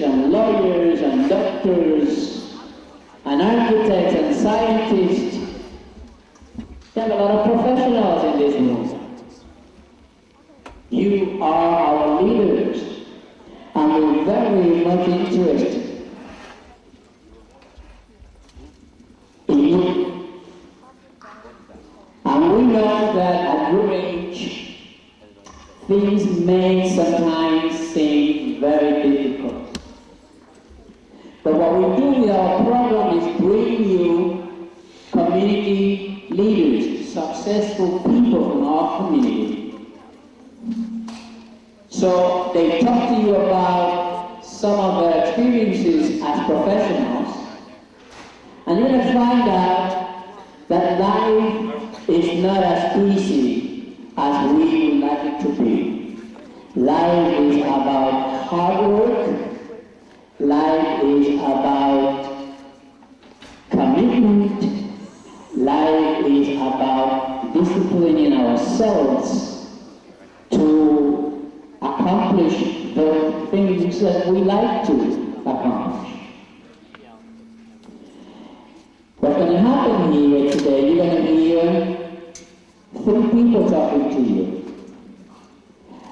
engineers and lawyers and doctors and architects and scientists. We have a lot of professionals in this room. You are our leaders, and we're very much interested in you. And we know that at your age, things may sometimes seem very difficult. But what we do with our program is bring you community leaders, successful people from our community. So they talk to you about some of their experiences as professionals, and you're going to find out that life is not as easy as we would like it to be. Life is about hard work. Life is about commitment. Life is about disciplining ourselves to accomplish the things that we like to accomplish. What's going to happen here today, you're going to hear 3 people talking to you.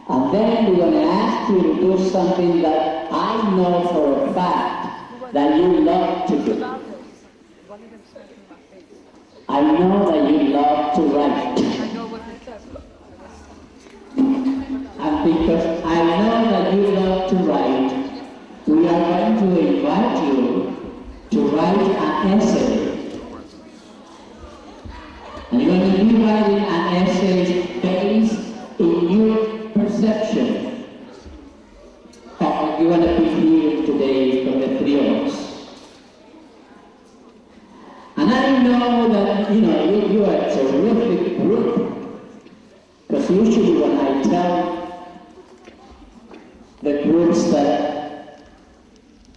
And then we're going to ask you to do something that I know for a fact that you love to do. I know that you love to write. And because I know that you love to write, we are going to invite you to write an essay. And you're going to be writing an essay based in your perception of what you're going to be hearing today from the 3 of us. And I know that, you are a terrific group, because usually when I tell the groups that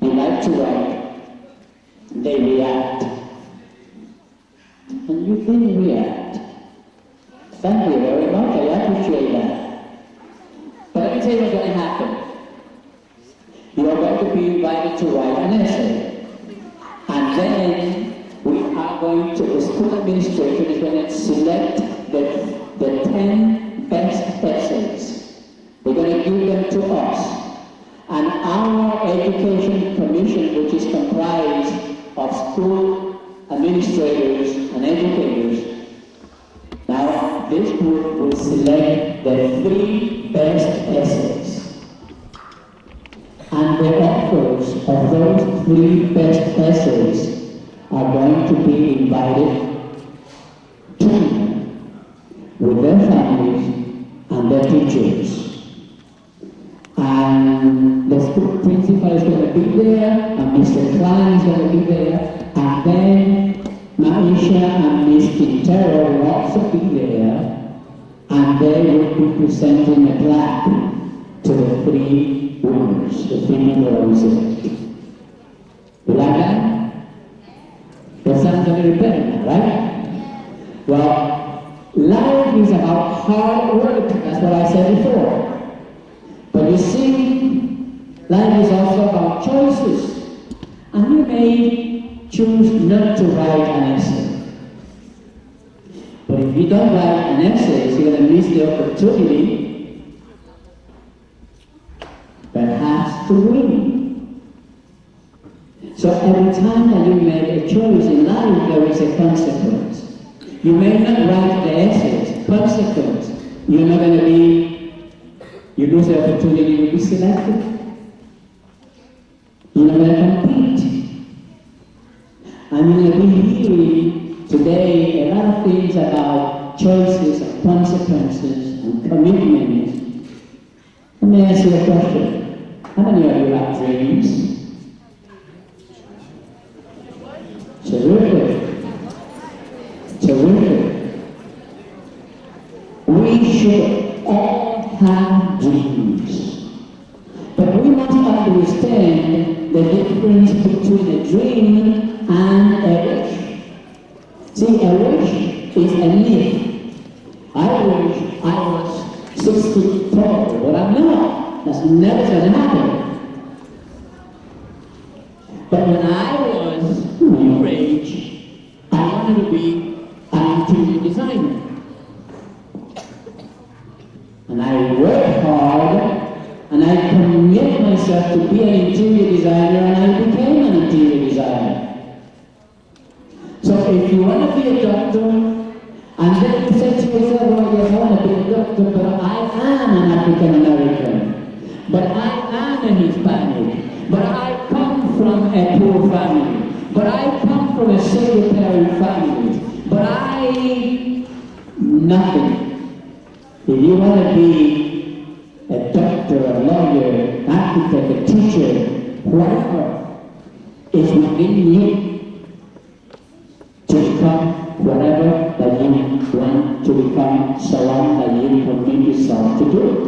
they like to write, they react. And you didn't react. Thank you very much, I appreciate that. But let me tell you what's going to happen. You are going to be invited to write an essay. And then we are going to, the school administration is going to select the 10 best essays. We're going to give them to us. And our education commission, which is comprised of school administrators and educators, now this group will select the 3 best essays. And the authors of those 3 best essays are going to be invited to with their families and their teachers. And the school principal is going to be there, and Mr. Klein is going to be there, and then Maisha and Miss Quintero will also be there, and they will be presenting a plaque to the 3 winners, the 3 people that we select. You like that? That sounds a little better now, right? Well, life is about hard work, that's what I said before. But you see, life is also about choices. And you may choose not to write an essay. But if you don't write an essay, you're going to miss the opportunity perhaps to win. So every time that you make a choice in life, there is a consequence. You may not write the essays, consequence. You're not going to be, you lose the opportunity to be selected. You're not going to compete. I'm going to be hearing today a lot of things about choices and consequences and commitment. Let me ask you a question. How many of you have dreams? Terrific. Terrific. We should all have dreams. But we must understand the difference between a dream and a wish. See, a wish is a myth. I wish I was 6 feet tall, but I'm not. That's never going to happen. But when I was your age, I wanted to be an interior designer. And I worked hard, and I committed myself to be an interior designer, and I became an interior designer. So if you want to be a doctor, and then you say to yourself, well, yes, I want to be a doctor, but I am an African American, but I am a Hispanic, but I come from a poor family, but I come from a single parent family, but I, nothing. If you want to be a doctor, a lawyer, architect, a teacher, whatever, it's within you to become whatever that you want to become, so long that you commit yourself to do it.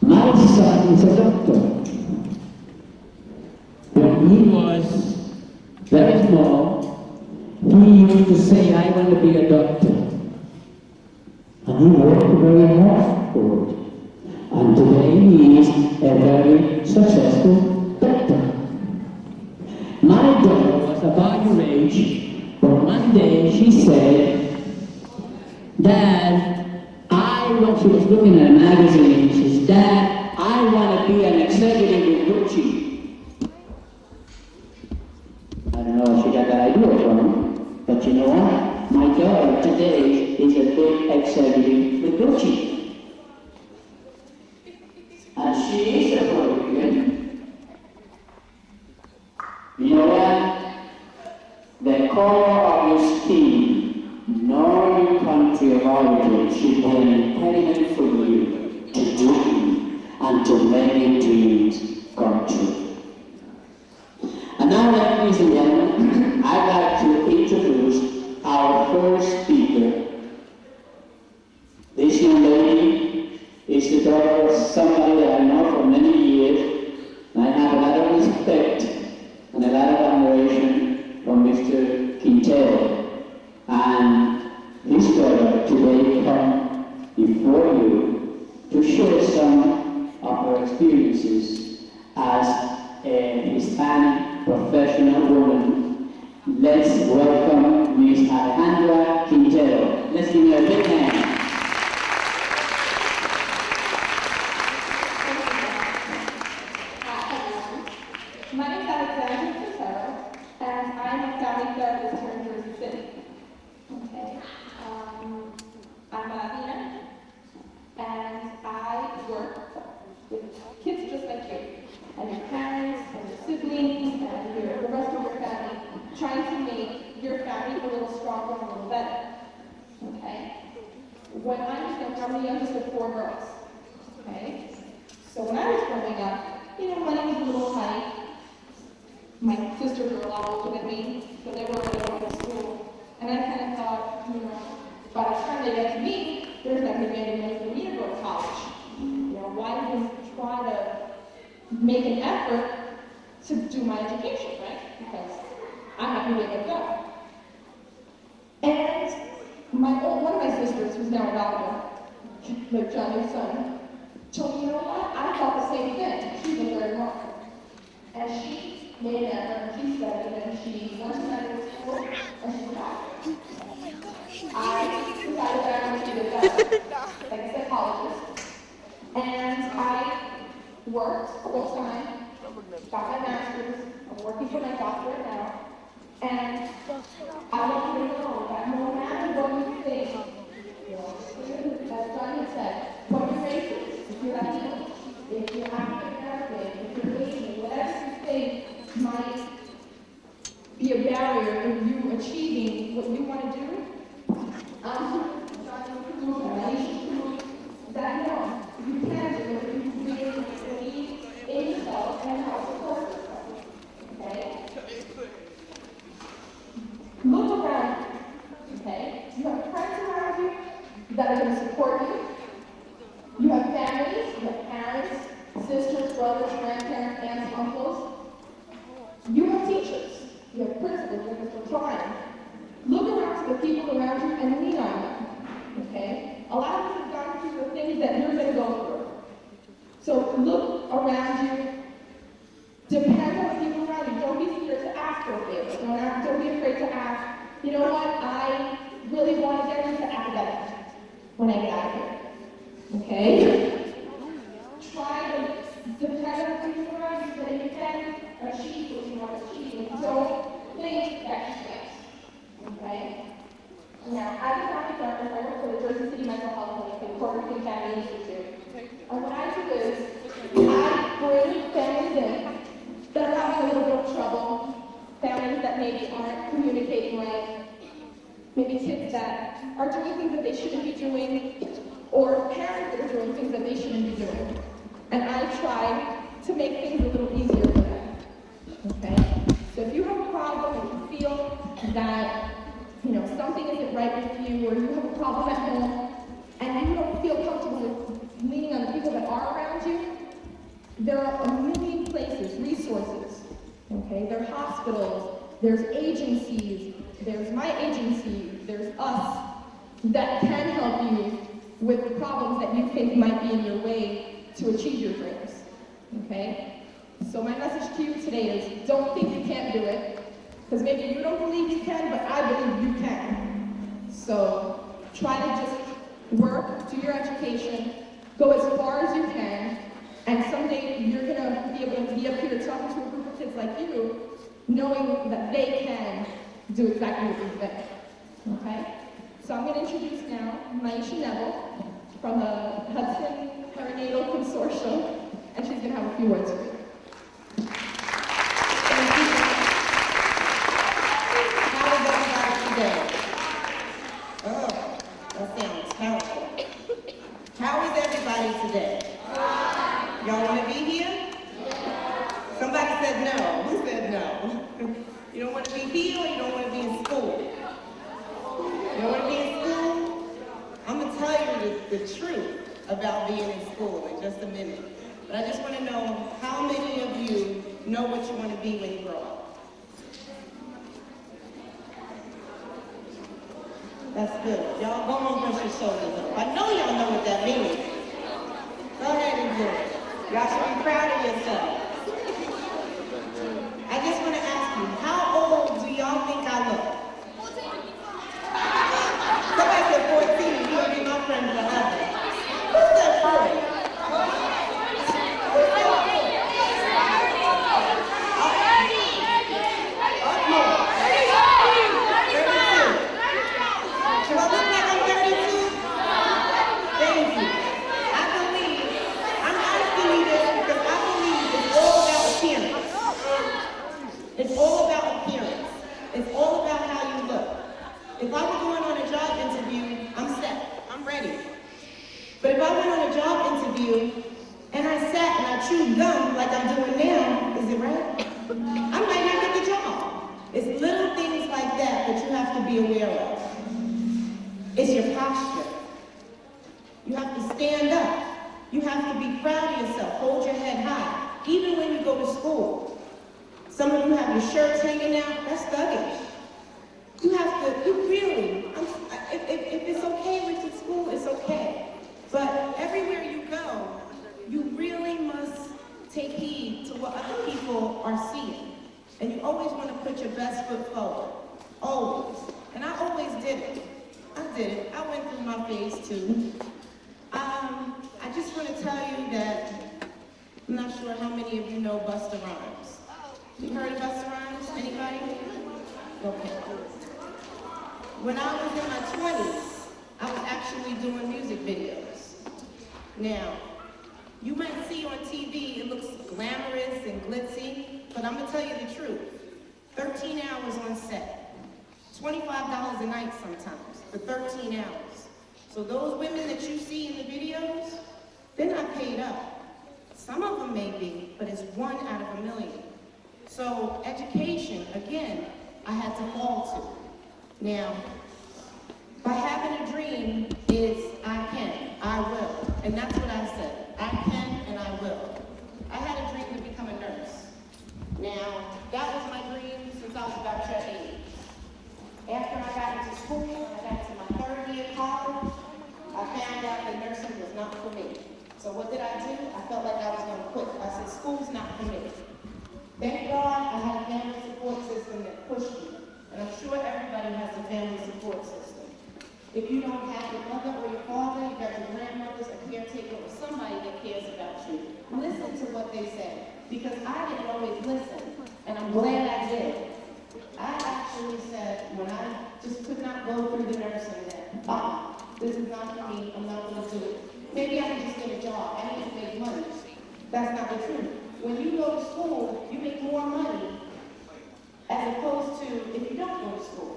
My son is a doctor. When he was very small, he used to say, I want to be a doctor. And he worked very hard for it. And today he is a very successful doctor. My daughter was about your age, but one day she said, Dad, she was looking at a magazine, she said, Dad, I want to be an executive with Gucci. I don't know where she got that idea from, but you know what? My daughter today is a big executive with Gucci. And she is a Puerto Rican. You know what? The color of your skin, nor your country of origin, should be an impediment for you to dream and to make your dreams come true. And now, ladies and gentlemen, I'd like to introduce our first speaker. This young lady is the daughter of somebody that I know for many years, and I have a lot of respect and a lot of admiration for Mr. Quintero. And his daughter today come before you to share some of her experiences as a Hispanic professional woman. Let's welcome Ms. Alejandra Quintero. Let's give her a big hand. My name is Alexandra Quintero, and I'm a family therapist here in Jersey City. Okay. I'm a Latina, and I work with kids just like you, and your parents, and your siblings, and the rest of your family, trying to make your family a little stronger and a little better. Okay? When I was young, I'm the youngest of 4 girls. Okay? So when I was growing up, money was a little tight. My sisters were a lot older than me, so they were going to school. And I kind of thought, by the time they get to me, there's not going to be any money for me to go to college. Why even try to make an effort to do my education, right? Because I'm not going to be able to go. And one of my sisters, who's now a doctor, like Johnny's son, told me, you know what? I thought the same thing. She's a third mom. And she made an effort, and she studied, and she went to medical school, and she passed. I decided that I wanted to be a doctor, like a psychologist. And I worked full-time, got my master's, I'm working for my doctorate now, and I want you to know that no matter what you think, as Johnny said, what your race is, if you're Latino, if you're African American, if you're Asian, whatever you think might be a barrier in you achieving what you want to do, that no, you can do it if you really believe in yourself and how to support yourself. Okay? Look around you. Okay? You have friends around you that are going to support you. You have families, you have parents, sisters, brothers, grandparents, aunts, uncles. You have teachers. You have principals, you have Mr. Klein. Look around to the people around you and lean on them. Okay? A lot of us have gone through the things that you're going to go through. So look around you. Depend Don't be afraid to ask, you know what, I really want to get into academics when I get out of here. Okay? Try to depend on the resources so that you can achieve what you want to achieve. Don't think that you can't. Okay? Now, as a family therapist, I work for the Jersey City Mental Health Clinic and Puerto Rican Family Institute. And what I do is, I bring families in that are having a little bit of trouble, families that maybe aren't communicating right, maybe kids that are doing things that they shouldn't be doing, or parents that are doing things that they shouldn't be doing. And I try to make things a little easier for them. Okay? So if you have a problem and you feel that something isn't right with you, or you have a problem at home, and you don't feel comfortable with leaning on the people that are around you, there are a million places, resources, okay? There are hospitals, there's agencies, there's my agency, there's us, that can help you with the problems that you think might be in your way to achieve your dreams, okay? So my message to you today is, don't think you can't do it, because maybe you don't believe you can, but I believe you can. So try to just work, do your education, go as far as you can, and someday you're gonna be able to be up here talking to a group of kids like you, knowing that they can do exactly what you've been, okay? So I'm gonna introduce now Maisha Neville from the Hudson Perinatal Consortium, and she's gonna have a few words for you. Oh, that sounds terrible. How is everybody today? Y'all want to be here? Somebody said no. Who said no? You don't want to be here, or you don't want to be in school? You don't want to be in school? I'm going to tell you the truth about being in school in just a minute. But I just want to know how many of you know what you want to be when you grow up? That's good. Y'all go on, brush your shoulders up. I know y'all know what that means. Go ahead and do it. Y'all should be proud of yourselves. I just want to ask you, how old do y'all think I look? Somebody said 14. You would be my friend forever. Who said 40? Who said 40? Up more. 32. Do I look like I'm 32? Thank you. I'm asking you this because I believe it's all about appearance. It's all about appearance. It's all about how you look. If I were going on a job interview, I'm set. I'm ready. But if I went on a job interview and I sat and I chewed gum like I'm doing now, is it right? I might not get the job. It's little things like that that you have to be aware of. It's your posture. You have to stand up. You have to be proud of yourself. Hold your head high. Even when you go to school. Some of you have your shirts hanging out. That's thuggish. If it's okay with your school, it's okay. But everywhere you go, you really must take heed to what other people are seeing. And you always want to put your best foot forward. Always. And I always did it. I went through my phase too. I just want to tell you that I'm not sure how many of you know Busta Rhymes. You heard of Busta Rhymes? Anybody? Okay. When I was in my 20s, I was actually doing music videos. Now, you might see on TV it looks glamorous and glitzy, but I'm gonna tell you the truth. 13 hours on set. $25 a night sometimes for 13 hours. So those women that you see in the videos, they're not paid up. Some of them may be, but it's 1 out of a million. So education, again, I had to fall to. Now, by having a dream is I can, I will. And that's what I said. I can and I will. I had a dream to become a nurse. Now, that was my dream since I was about your age. After I got into school, I got to my 3rd year of college, I found out that nursing was not for me. So what did I do? I felt like I was going to quit. I said, school's not for me. Thank God I had a family support system that pushed me. If you don't have your mother or your father, you got your grandmothers, a caretaker, or somebody that cares about you. Listen to what they say, because I didn't always listen, and I'm glad I did. I actually said, when I just could not go through the nursing, that, this is not for me, I'm not going to do it. Maybe I can just get a job, I need to make money. That's not the truth. When you go to school, you make more money as opposed to if you don't go to school.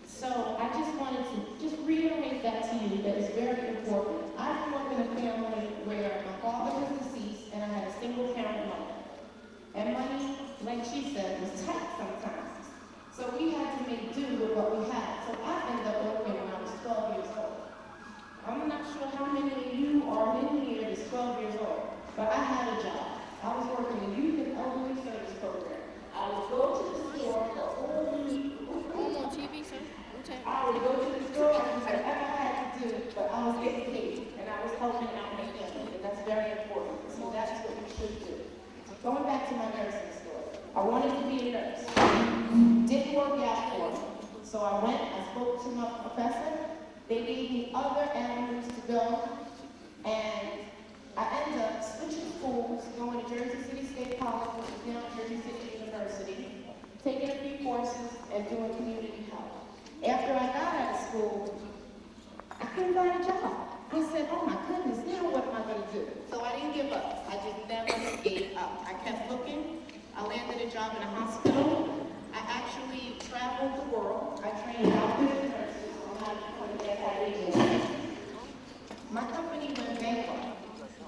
So I just wanted to just reiterate that to you, that it's very important. I grew up in a family where my father was deceased and I had a single parent mother. And money, like she said, was tight sometimes. So we had to make do with what we had. So I ended up working when I was 12 years old. I'm not sure how many of you are in here that's 12 years old, but I had a job. I was working in youth and elderly service program. I would go to the store for a whole week. On TV, sir. I would go to the store and do whatever I had to do, but I was getting paid and I was helping out my family, and that's very important. So that's what we should do. Going back to my nursing story, I wanted to be a nurse. Didn't work out for me. So I went, I spoke to my professor. They gave me other avenues to go, and I ended up switching schools, going to Jersey City State College, which is now Jersey City University, taking a few courses, and doing community health. After I got out of school, I couldn't find a job. I said, oh my goodness, now what am I going to do? So I didn't give up. I just never gave up. I kept looking. I landed a job in a hospital. I actually traveled the world. I trained doctors and nurses on how to become an anti-aging. My company went bankrupt,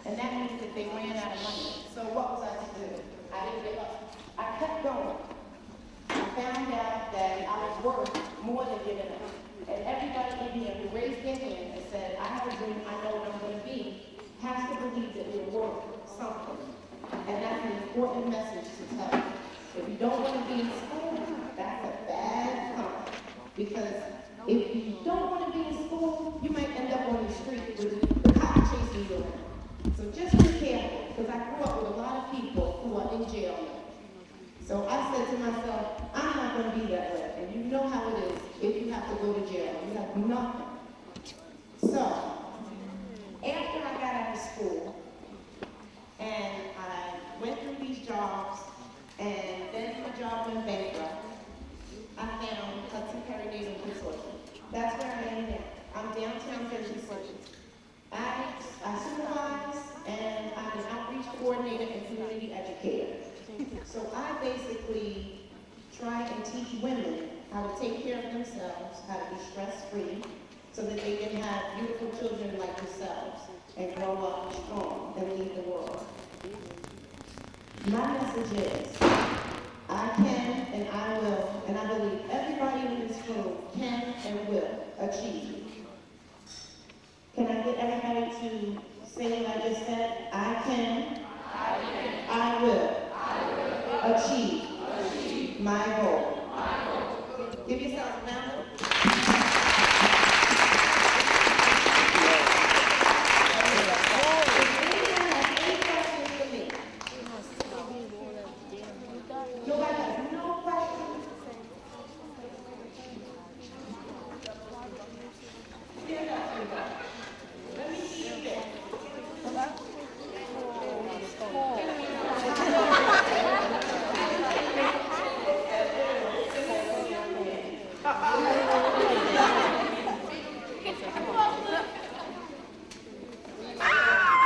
and that means that they ran out of money. So what was I to do? I didn't give up. I kept going. I found out that I was worth more than giving up. And everybody in here who raised their hand and said, I have a dream, I know what I'm going to be, has to believe that we're worth something. And that's an important message to tell you. If you don't want to be in school, that's a bad sign. Because if you don't want to be in school, you might end up on the street with the cops chasing you around. So just be careful, because I grew up with a lot of people who are in jail now. So I said to myself, I'm not going to be that way. And you know how it is if you have to go to jail. You have nothing. So, after I got out of school, and I went through these jobs, and then my job went bankrupt, I found Hudson Perry Native Consortium. That's where I am now. I'm downtown Jersey City. I supervise, and I'm an outreach coordinator and community educator. So I basically try and teach women how to take care of themselves, how to be stress-free, so that they can have beautiful children like themselves and grow up strong and lead the world. My message is, I can and I will, and I believe everybody in this room can and will achieve. Can I get everybody to say what I just said? I can, I will. Achieve my goal. Give yourself a round of applause. If anyone has any questions for me? Nobody has no questions? Stand up, everybody. Let me see you there. Hello?